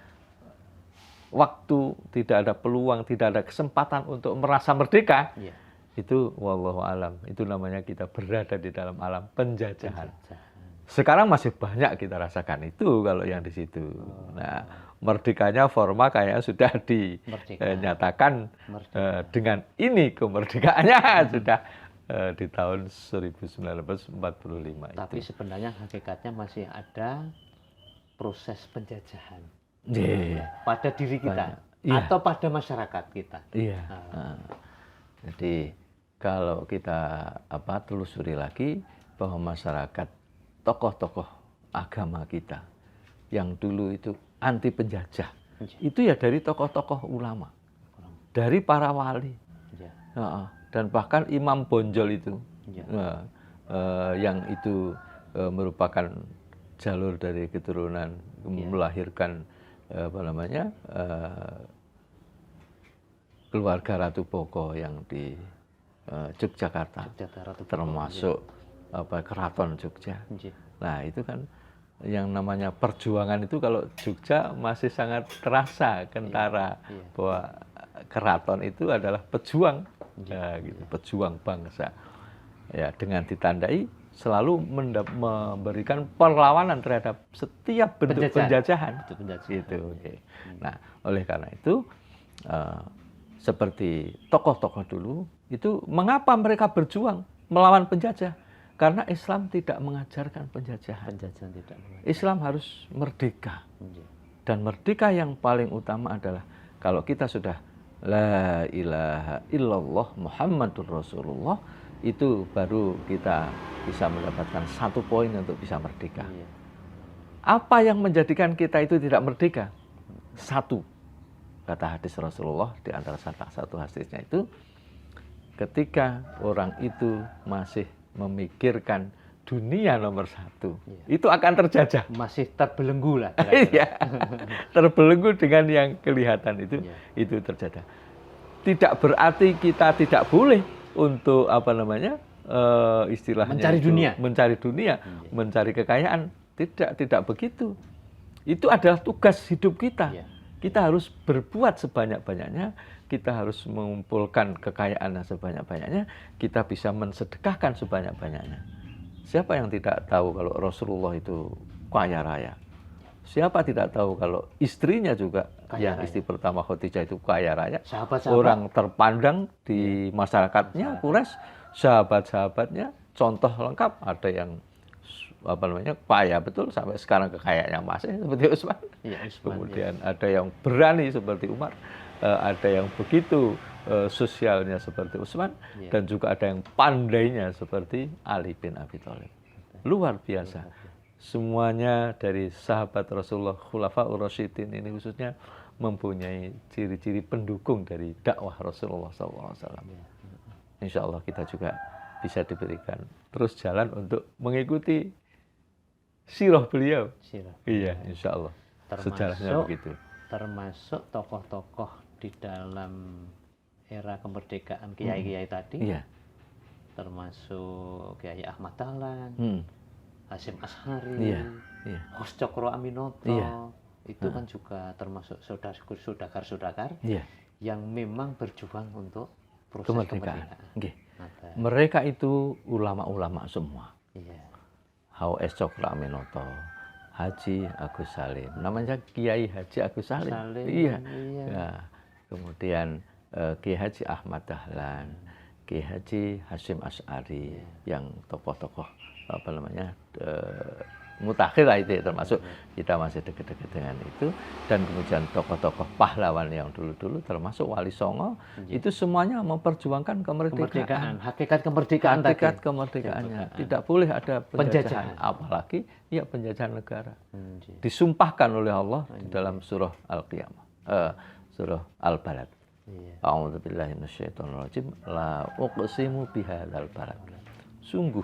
waktu, tidak ada peluang, tidak ada kesempatan untuk merasa merdeka, itu wallahu alam, itu namanya kita berada di dalam alam penjajahan. Sekarang masih banyak kita rasakan itu kalau yang di situ. Nah, merdekanya formal kayaknya sudah dinyatakan dengan ini kemerdekaannya sudah di tahun 1945 Tapi sebenarnya hakikatnya masih ada proses penjajahan pada diri kita atau pada masyarakat kita. Iya. Jadi kalau kita telusuri lagi bahwa masyarakat, tokoh-tokoh agama kita yang dulu itu anti penjajah, itu ya dari tokoh-tokoh ulama, dari para wali, dan bahkan Imam Bonjol itu, yang itu merupakan jalur dari keturunan melahirkan keluarga Ratu Boko yang di Yogyakarta, termasuk Keraton Jogja. Nah itu kan yang namanya perjuangan itu kalau Jogja masih sangat terasa kentara bahwa keraton itu adalah pejuang, gitu, pejuang bangsa. Ya, dengan ditandai selalu memberikan perlawanan terhadap setiap bentuk penjajahan. Gitu. Nah, oleh karena itu seperti tokoh-tokoh dulu itu mengapa mereka berjuang melawan penjajah? Karena Islam tidak mengajarkan penjajahan. Islam harus merdeka. Dan merdeka yang paling utama adalah kalau kita sudah la ilaha illallah Muhammadur Rasulullah, itu baru kita bisa mendapatkan satu poin untuk bisa merdeka. Apa yang menjadikan kita itu tidak merdeka? Satu, kata hadis Rasulullah, di antara satu hadisnya itu, ketika orang itu masih memikirkan dunia nomor satu, itu akan terjajah. Masih terbelenggu lah. Iya, terbelenggu dengan yang kelihatan itu terjajah. Tidak berarti kita tidak boleh untuk istilahnya mencari dunia, mencari kekayaan. Tidak begitu. Itu adalah tugas hidup kita. Kita harus berbuat sebanyak-banyaknya, kita harus mengumpulkan kekayaan sebanyak-banyaknya, kita bisa mensedekahkan sebanyak-banyaknya. Siapa yang tidak tahu kalau Rasulullah itu kaya raya? Siapa tidak tahu kalau istrinya juga, yang istri pertama Khadijah itu kaya raya? Orang terpandang di masyarakatnya, Quraisy, sahabat-sahabatnya, contoh lengkap, ada yang kaya betul sampai sekarang kekayaannya masih seperti Utsman. Kemudian ada yang berani seperti Umar, ada yang begitu sosialnya seperti Utsman, dan juga ada yang pandainya seperti Ali bin Abi Thalib. Luar biasa. Semuanya dari sahabat Rasulullah, Khulafaur Rasyidin ini khususnya mempunyai ciri-ciri pendukung dari dakwah Rasulullah SAW. Insya Allah kita juga bisa diberikan terus jalan untuk mengikuti sirah beliau. Iya, insya Allah. Sejarahnya begitu. Termasuk tokoh-tokoh di dalam era kemerdekaan kiai-kiai tadi. Termasuk Kiai Ahmad Dahlan, Hasyim Asy'ari, Ghos Cokro Aminoto. Itu kan juga termasuk saudagar-saudagar yang memang berjuang untuk proses kemerdekaan. Mereka itu ulama-ulama semua. H.S. Cokro Aminoto, Haji Agus Salim, namanya Kiai Haji Agus Salim. Ya. Kemudian Kiai Haji Ahmad Dahlan, Kiai Haji Hasyim Asy'ari, yang tokoh-tokoh mutakhir lah itu, termasuk kita masih dekat-dekat dengan itu. Dan kemudian tokoh-tokoh pahlawan yang dulu-dulu termasuk Wali Songo, itu semuanya memperjuangkan kemerdekaan. Hakikat kemerdekaan. Hakikat kemerdekaannya. Tidak boleh ada penjajahan. Apalagi penjajahan negara. Disumpahkan oleh Allah di dalam surah Al-Qiyamah, surah Al-Balad. A'udzu billahi minasyaitonir rajim. La uqsimu bihadzal balad. Sungguh,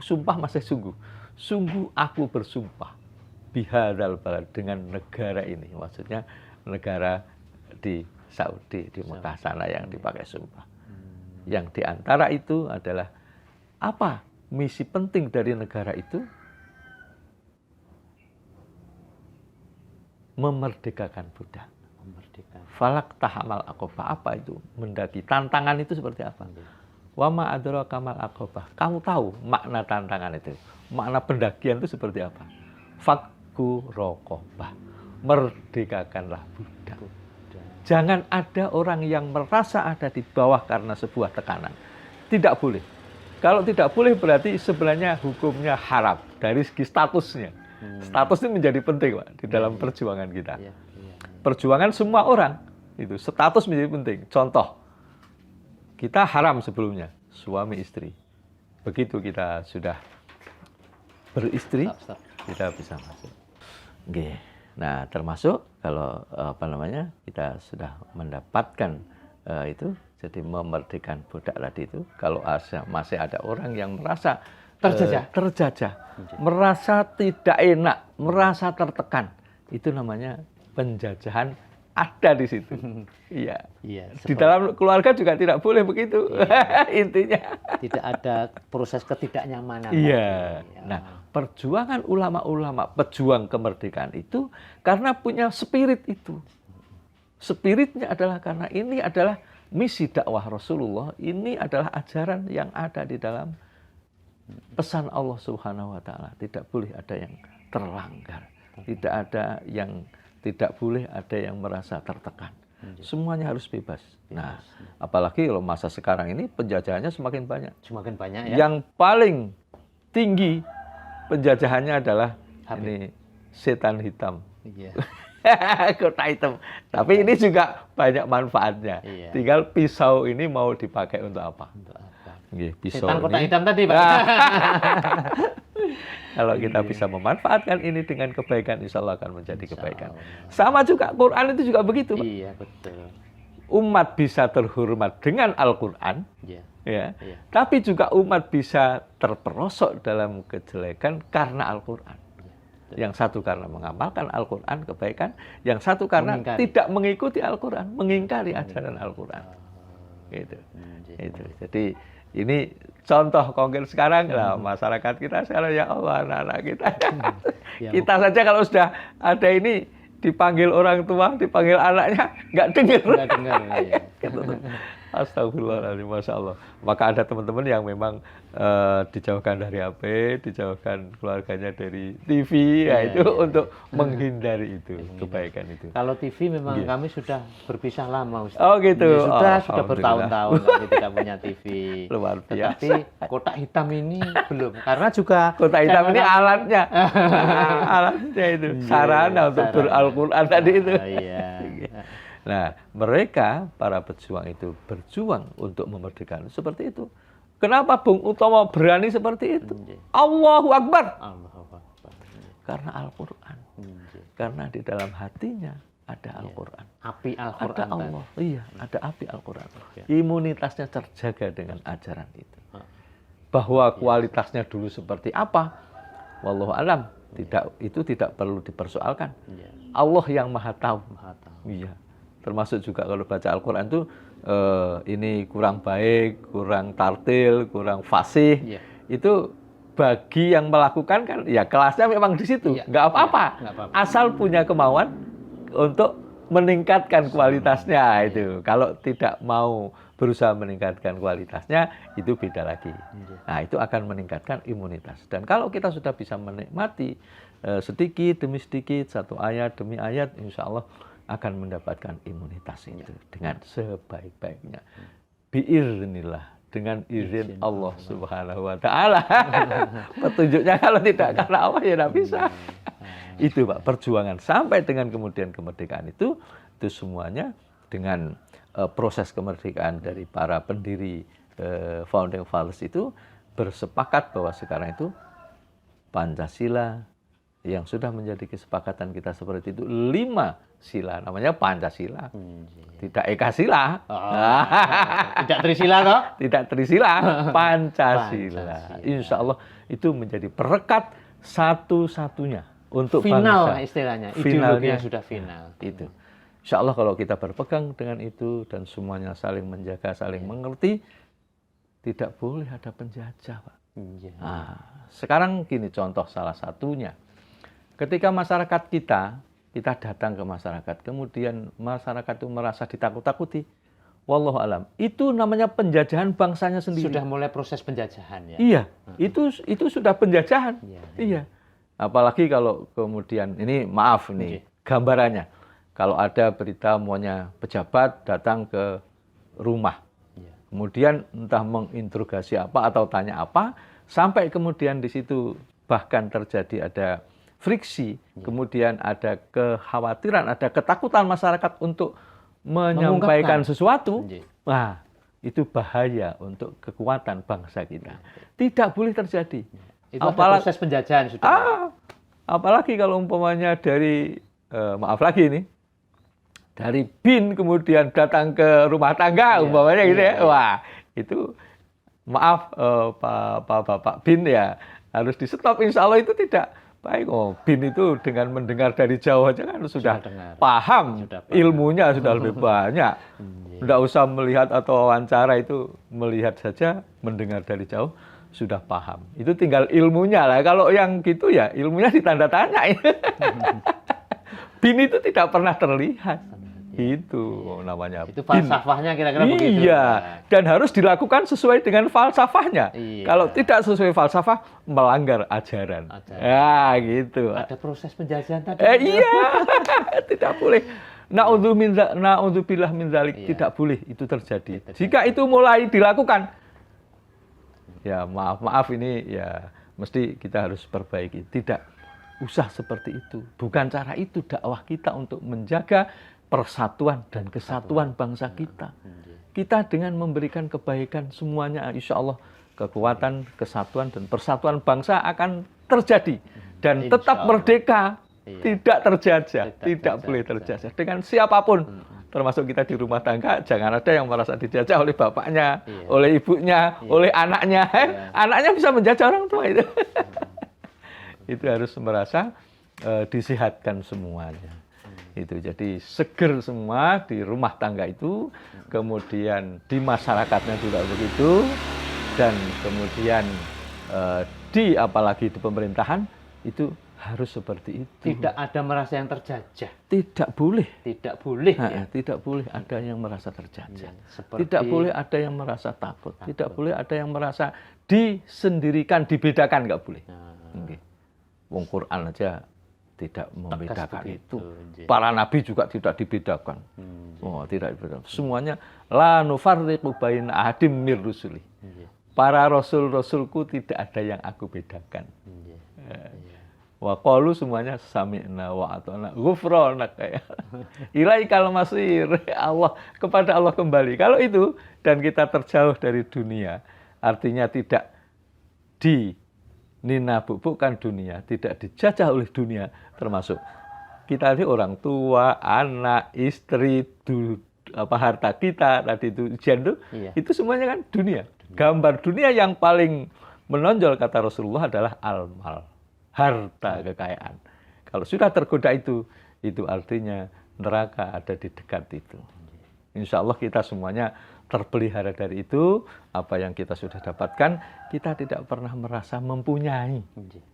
sumpah masih sungguh. Sungguh aku bersumpah bihadzal balad, dengan negara ini. Maksudnya negara di Saudi, di Mekah sana yang dipakai sumpah. Yang diantara itu adalah apa misi penting dari negara itu? Memerdekakan budak. Falak tahamal aqobah, apa itu? Mendaki. Tantangan itu seperti apa? Wa ma adraka mal aqabah. Kamu tahu makna tantangan itu? Makna pendakian itu seperti apa? Fakku raqabah. Merdekakanlah budak. Jangan ada orang yang merasa ada di bawah karena sebuah tekanan. Tidak boleh. Kalau tidak boleh berarti sebenarnya hukumnya haram dari segi statusnya. Status ini menjadi penting, Pak, di dalam perjuangan kita. Perjuangan semua orang itu status menjadi penting. Contoh, kita haram sebelumnya suami istri. Begitu kita sudah beristri, kita bisa masuk. Oke. Nah, termasuk kalau kita sudah mendapatkan itu, jadi memerdekakan budak tadi itu, kalau masih ada orang yang merasa terjajah, merasa tidak enak, merasa tertekan, itu namanya penjajahan ada di situ. Iya. Di dalam keluarga juga tidak boleh begitu. Intinya. Tidak ada proses ketidaknyamanan. Iya. Nah, perjuangan ulama-ulama pejuang kemerdekaan itu karena punya spirit itu. Spiritnya adalah karena ini adalah misi dakwah Rasulullah. Ini adalah ajaran yang ada di dalam pesan Allah Subhanahu wa taala. Tidak boleh ada yang terlanggar. Tidak ada yang tidak boleh ada yang merasa tertekan. Semuanya harus bebas. Nah, apalagi kalau masa sekarang ini penjajahannya semakin banyak. Semakin banyak ya. Yang paling tinggi penjajahannya adalah ini setan hitam. Iya. Kota hitam. Tapi ini juga banyak manfaatnya. Iya. Tinggal pisau ini mau dipakai untuk apa? Untuk apa? Pisau setan kota ini. hitam tadi, Pak. Kalau kita bisa memanfaatkan ini dengan kebaikan, insya Allah akan menjadi kebaikan. Sama juga Quran itu juga begitu, Pak. Iya, betul. Umat bisa terhormat dengan Al-Quran, tapi juga umat bisa terperosok dalam kejelekan karena Al-Quran. Yang satu karena mengamalkan Al-Quran, kebaikan. Yang satu karena tidak mengikuti Al-Quran, mengingkari ajaran Al-Quran. Gitu. Jadi ini contoh konkret sekarang lah, masyarakat kita sekarang, ya Allah, anak-anak kita. Kita saja kalau sudah ada ini dipanggil orang tua, dipanggil anaknya, nggak dengar. Nggak dengar. Astagfirullahaladzim, Masya Allah. Maka ada teman-teman yang memang dijauhkan dari HP, dijauhkan keluarganya dari TV, itu untuk menghindari itu, kebaikan itu. Kalau TV memang kami sudah berpisah lama, Ustaz. Oh gitu. Sudah bertahun-tahun kami tidak punya TV. Luar biasa. Tapi kotak hitam ini belum, karena juga kotak hitam ini alatnya, alatnya itu sarana untuk ber-Al-Quran tadi itu. Nah, mereka para pejuang itu berjuang untuk memerdekakan seperti itu. Kenapa Bung Utomo berani seperti itu? Allahu Akbar. Karena Al-Quran. Karena di dalam hatinya ada Al-Quran. Api Al-Quran. Ada Allah. Iya, ada api Al-Quran. Imunitasnya terjaga dengan ajaran itu. Bahwa kualitasnya dulu seperti apa? Wallahu alam. Itu tidak perlu dipersoalkan. Allah yang Maha Tahu. Iya. Termasuk juga kalau baca Al-Quran itu ini kurang baik, kurang tartil, kurang fasih. Itu bagi yang melakukan kan ya kelasnya memang di situ. Nggak apa-apa. Asal punya kemauan untuk meningkatkan kualitasnya itu. Kalau tidak mau berusaha meningkatkan kualitasnya, itu beda lagi. Nah, itu akan meningkatkan imunitas. Dan kalau kita sudah bisa menikmati sedikit demi sedikit, satu ayat demi ayat, insya Allah akan mendapatkan imunitas itu dengan sebaik-baiknya. Biiznillah, dengan izin Allah Subhanahu wa taala. Petunjuknya kalau tidak karena Allah ya tidak bisa. Itu Pak, perjuangan sampai dengan kemudian kemerdekaan itu semuanya dengan proses kemerdekaan dari para pendiri founding fathers itu bersepakat bahwa sekarang itu Pancasila yang sudah menjadi kesepakatan kita seperti itu 5 sila, namanya Pancasila, tidak Ekasila, tidak Trisila toh? Tidak Trisila, Pancasila. Insya Allah itu menjadi perekat satu-satunya untuk final bangsa. Istilahnya, finalnya sudah final. Itu. Insya Allah kalau kita berpegang dengan itu dan semuanya saling menjaga, saling mengerti, tidak boleh ada penjajah, Pak. Nah, sekarang gini contoh salah satunya. Ketika masyarakat kita datang ke masyarakat, kemudian masyarakat itu merasa ditakut-takuti. wallahu alam, itu namanya penjajahan bangsanya sendiri. Sudah mulai proses penjajahan ya. Iya, itu sudah penjajahan. Iya. Iya. Apalagi kalau kemudian ini maaf nih gambarannya. Kalau ada berita maunya pejabat datang ke rumah. Iya. Kemudian entah menginterogasi apa atau tanya apa, sampai kemudian di situ bahkan terjadi ada friksi, kemudian ada kekhawatiran, ada ketakutan masyarakat untuk menyampaikan sesuatu. Wah, itu bahaya untuk kekuatan bangsa kita. Tidak boleh terjadi. Itu apalagi proses penjajahan sudah. Apalagi kalau umpamanya dari maaf lagi ini, dari BIN kemudian datang ke rumah tangga, umpamanya gitu ya. Wah, itu maaf Bapak BIN ya, harus di stop. Insya Allah itu tidak baik. BIN itu dengan mendengar dari jauh aja kan sudah paham, ilmunya sudah lebih banyak. Tidak usah melihat atau wawancara, itu melihat saja, mendengar dari jauh sudah paham. Itu tinggal ilmunya lah. Kalau yang gitu ya ilmunya ditanda tanya. BIN itu tidak pernah terlihat. Itu namanya. Itu falsafahnya kira-kira begitu. Iya, dan harus dilakukan sesuai dengan falsafahnya. Kalau tidak sesuai falsafah, melanggar ajaran. Ya, gitu. Ada proses penjajahan tadi. Iya, tidak boleh. Na'udzubillah min dzalik, tidak boleh itu terjadi. Jika itu mulai dilakukan, ya maaf ini ya mesti kita harus perbaiki. Tidak usah seperti itu. Bukan cara itu dakwah kita untuk menjaga persatuan dan kesatuan bangsa kita. Kita dengan memberikan kebaikan semuanya, insya Allah kekuatan, kesatuan, dan persatuan bangsa akan terjadi. Dan tetap merdeka, tidak terjajah, tidak boleh terjajah. Dengan siapapun, termasuk kita di rumah tangga, jangan ada yang merasa dijajah oleh bapaknya, oleh ibunya, oleh anaknya. Anaknya bisa menjajah orang tua itu. Itu harus merasa disehatkan semuanya. Itu jadi seger semua di rumah tangga itu, kemudian di masyarakatnya juga begitu, dan kemudian apalagi di pemerintahan itu harus seperti itu. Tidak ada merasa yang terjajah. Tidak boleh. Tidak boleh. Ya? Tidak boleh ada yang merasa terjajah. Tidak boleh ada yang merasa takut. Tidak boleh ada yang merasa disendirikan, dibedakan, nggak boleh. Wong Quran aja tidak membedakan itu. Para nabi juga tidak dibedakan. Tidak dibedakan. Semuanya la nufarriqu baina ahadin mir rusuli. Para rasul-rasulku tidak ada yang aku bedakan. Wa qalu semuanya sami'na wa ata'na ghufranak. Ilaikal masir. Allah, kepada Allah kembali. Kalau itu dan kita terjauh dari dunia, artinya tidak dinabubukkan dunia, tidak dijajah oleh dunia, termasuk kita ini orang tua, anak, istri, harta kita, tadi itu ujian itu semuanya kan dunia. Gambar dunia yang paling menonjol kata Rasulullah adalah al-mal, harta, kekayaan. Kalau sudah tergoda itu artinya neraka ada di dekat itu. Insya Allah kita semuanya terpelihara dari itu. Apa yang kita sudah dapatkan, kita tidak pernah merasa mempunyai.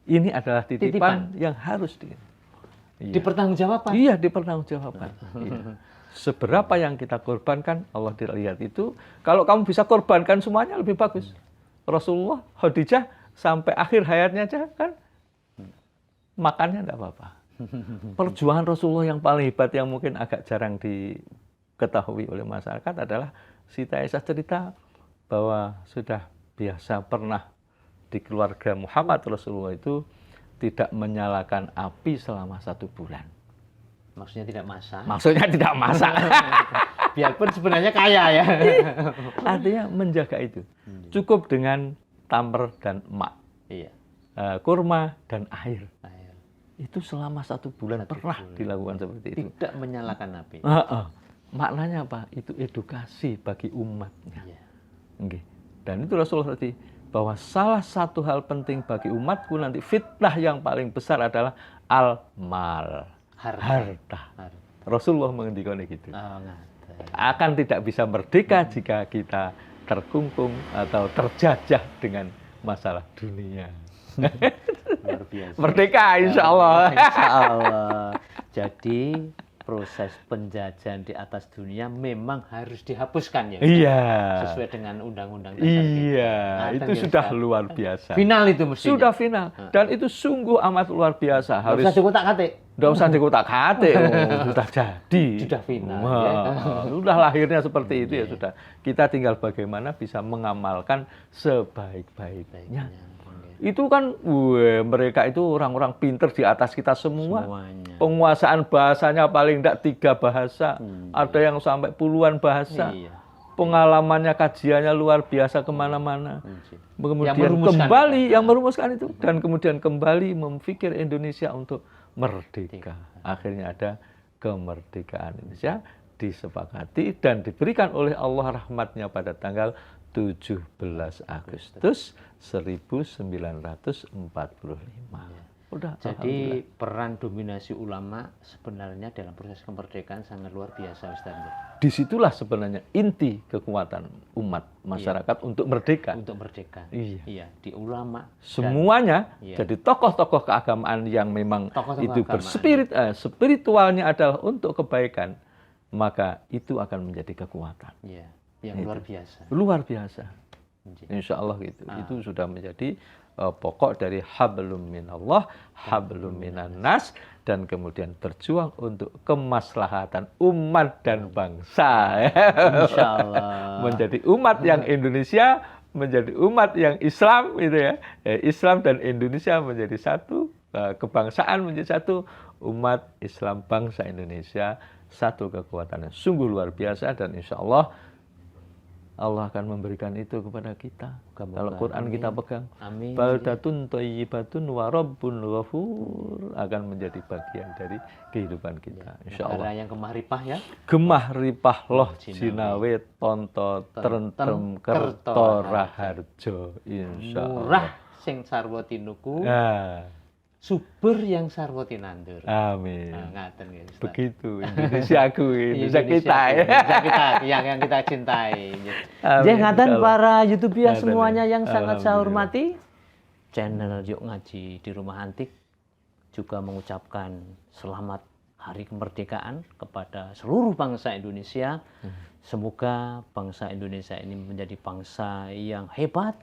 Ini adalah titipan yang harus dipertanggungjawabkan. Iya, dipertanggungjawabkan. Seberapa yang kita korbankan, Allah dilihat itu. Kalau kamu bisa korbankan semuanya, lebih bagus. Rasulullah, Khadijah, sampai akhir hayatnya aja kan, makannya tidak apa-apa. Perjuangan Rasulullah yang paling hebat, yang mungkin agak jarang diketahui oleh masyarakat adalah Siti Aisyah cerita bahwa sudah biasa pernah di keluarga Muhammad Rasulullah itu tidak menyalakan api selama 1 bulan. Maksudnya tidak masak? Maksudnya tidak masak. Biarpun sebenarnya kaya ya. Artinya menjaga itu. Cukup dengan tamr dan emak. Kurma dan air. Itu selama 1 bulan pernah dilakukan seperti itu. Tidak menyalakan api. Maknanya apa? Itu edukasi bagi umatnya. Dan itu Rasulullah tadi, bahwa salah satu hal penting bagi umatku nanti, fitnah yang paling besar adalah al-mal, harta. Rasulullah mengendikan gitu. Akan tidak bisa merdeka jika kita terkungkung atau terjajah dengan masalah dunia. Luar biasa. Merdeka insya Allah. Insya Allah. Jadi proses penjajahan di atas dunia memang harus dihapuskan ya. Iya. Sesuai dengan undang-undang dasar Iya, kita. itu sudah luar biasa. Final itu mestinya. Sudah final. Dan itu sungguh amat luar biasa. Harus usah dikotak-katik. Nggak usah dikotak-katik, sudah jadi. Sudah final. Sudah lahirnya seperti itu ya sudah. Kita tinggal bagaimana bisa mengamalkan sebaik-baiknya. Itu kan, mereka itu orang-orang pinter di atas kita semua. Semuanya. Penguasaan bahasanya paling tidak 3 bahasa. Ada yang sampai puluhan bahasa. Iya. Pengalamannya, kajiannya luar biasa kemana-mana. Kemudian yang merumuskan itu. Dan kemudian kembali memikir Indonesia untuk merdeka. Akhirnya ada kemerdekaan Indonesia disepakati dan diberikan oleh Allah rahmatnya pada tanggal 17 Agustus 1945. Udah, jadi peran dominasi ulama sebenarnya dalam proses kemerdekaan sangat luar biasa, Ustaz. Disitulah sebenarnya inti kekuatan umat masyarakat untuk merdeka. Untuk merdeka. Iya. Di ulama. Semuanya jadi tokoh-tokoh keagamaan yang memang itu spiritualnya adalah untuk kebaikan, maka itu akan menjadi kekuatan. Iya. Yang luar biasa. Luar biasa. Insya Allah gitu. Itu sudah menjadi pokok dari hablum minallah, hablum minannas, dan kemudian berjuang untuk kemaslahatan umat dan bangsa. Insya Allah. Menjadi umat yang Indonesia, menjadi umat yang Islam gitu ya. Islam dan Indonesia menjadi satu, kebangsaan menjadi satu, umat Islam bangsa Indonesia satu kekuatan yang sungguh luar biasa, dan insya Allah Allah akan memberikan itu kepada kita. Kalau Quran kita pegang, baldatun thayyibatun wa rabbun ghafur, akan menjadi bagian dari kehidupan kita. Insyaallah. Yang gemah ripah ya. Gemah ripah loh jinawe tonto trentem kerto raharjo. Insyaallah. Murah sing sarwa tinuku. Subur yang sarwa tinandur. Amin. Ngaten ya, Ustaz. Begitu Indonesiaku, Indonesia kita ya. Indonesia kita yang kita cintai. Jadi ngaten para YouTuber semuanya yang sangat saya hormati. Channel Yuk Ngaji di Rumah Antik juga mengucapkan selamat Hari Kemerdekaan kepada seluruh bangsa Indonesia. Semoga bangsa Indonesia ini menjadi bangsa yang hebat,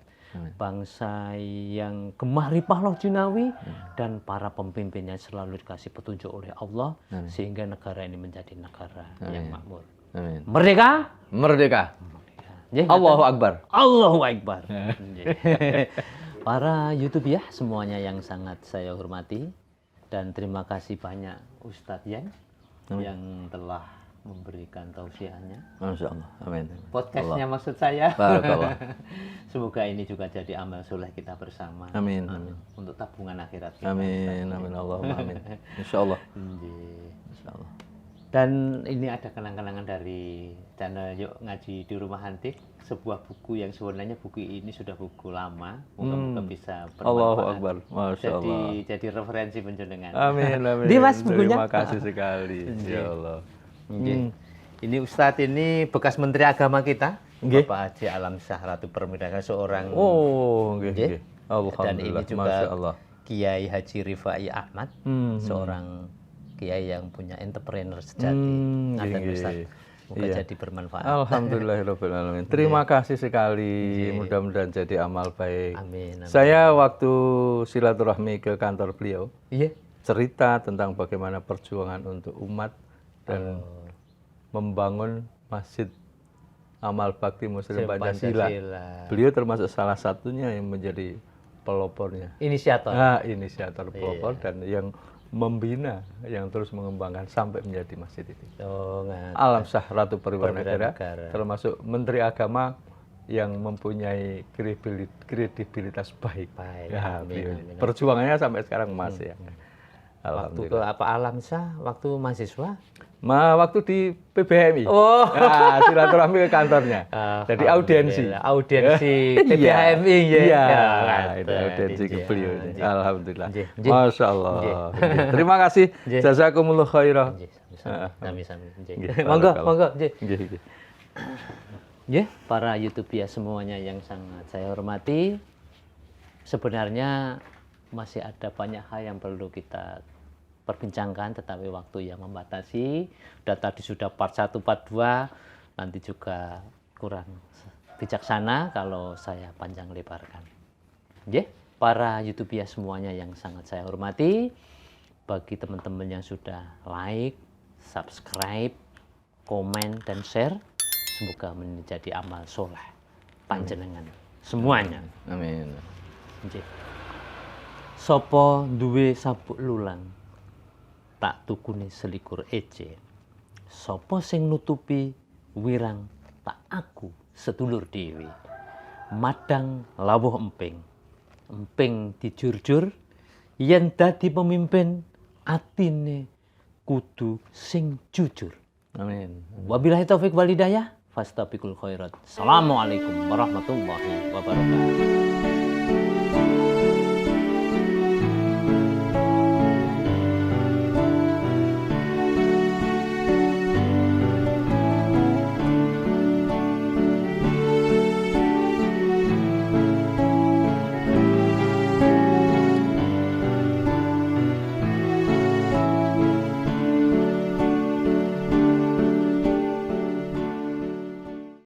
bangsa yang gemah ripah loh jinawi, dan para pemimpinnya selalu dikasih petunjuk oleh Allah, sehingga negara ini menjadi negara yang makmur. Merdeka! Merdeka! Allahu Akbar! Allahu Akbar! Para YouTube ya semuanya yang sangat saya hormati, dan terima kasih banyak Ustadz Yan yang telah memberikan tausiahnya. Masya Allah. Amin. Podcastnya maksud saya. Barakallah. Semoga ini juga jadi amal soleh kita bersama. Amin. Amin. Untuk tabungan akhirat kita. Amin. Amin. Allahumma amin. Insya Allah. Insya Allah. Dan ini ada kenang-kenangan dari channel Yuk Ngaji di Rumah Antik. Sebuah buku yang sebenarnya buku ini sudah buku lama. Moga-moga bisa bermanfaat. Allahu Akbar. Masya Allah. Jadi referensi penjenengan. Amin. Amin. Di Mas bukunya. Terima kasih sekali. Ya Allah. Ini Ustadz ini bekas Menteri Agama kita, Bapak Haji Alamsyah Ratu Permidaka, seorang dan ini juga Kiai Haji Rifai Ahmad, seorang kiai yang punya entrepreneur sejati. Semoga jadi bermanfaat. Alhamdulillahirabbil alamin. Terima kasih sekali. Mudah-mudahan jadi amal baik. Amin. Saya waktu silaturahmi ke kantor beliau, cerita tentang bagaimana perjuangan untuk umat dan membangun masjid amal bakti Muslim Pancasila. Beliau termasuk salah satunya yang menjadi pelopornya. Inisiator. Inisiator pelopor dan yang membina, yang terus mengembangkan sampai menjadi masjid itu. Alamsyah Ratu Permidaka, termasuk Menteri Agama yang mempunyai kredibilitas baik. Perjuangannya sampai sekarang masih. Waktu ke apa Alamsyah? Waktu mahasiswa? Waktu di PBHMI. Silaturahmi ke kantornya. Jadi audiensi. PBHMI ya. Itu audiensi ke beliau. Alhamdulillah. Masya Allah. Terima kasih. Jazakumullah khairah. Monggo. Para YouTuber semuanya yang sangat saya hormati. Sebenarnya masih ada banyak hal yang perlu kita perbincangkan, tetapi waktu yang membatasi. Tadi sudah part 1, part 2, nanti juga kurang bijaksana kalau saya panjang lebarkan. Para YouTuber semuanya yang sangat saya hormati, bagi teman-teman yang sudah like, subscribe, komen, dan share, semoga menjadi amal soleh panjenengan semuanya. Amin. Sopo duwe sabuk lulang, tak tukune selikur ece. Sopo sing nutupi wirang, tak aku sedulur dewi. Madang lawuh emping, emping dijurjur, yen dadi pemimpin atine kudu sing jujur. Amin. Wabillahi taufik wal hidayah, fastabiqul khairat. Assalamualaikum warahmatullahi wabarakatuh.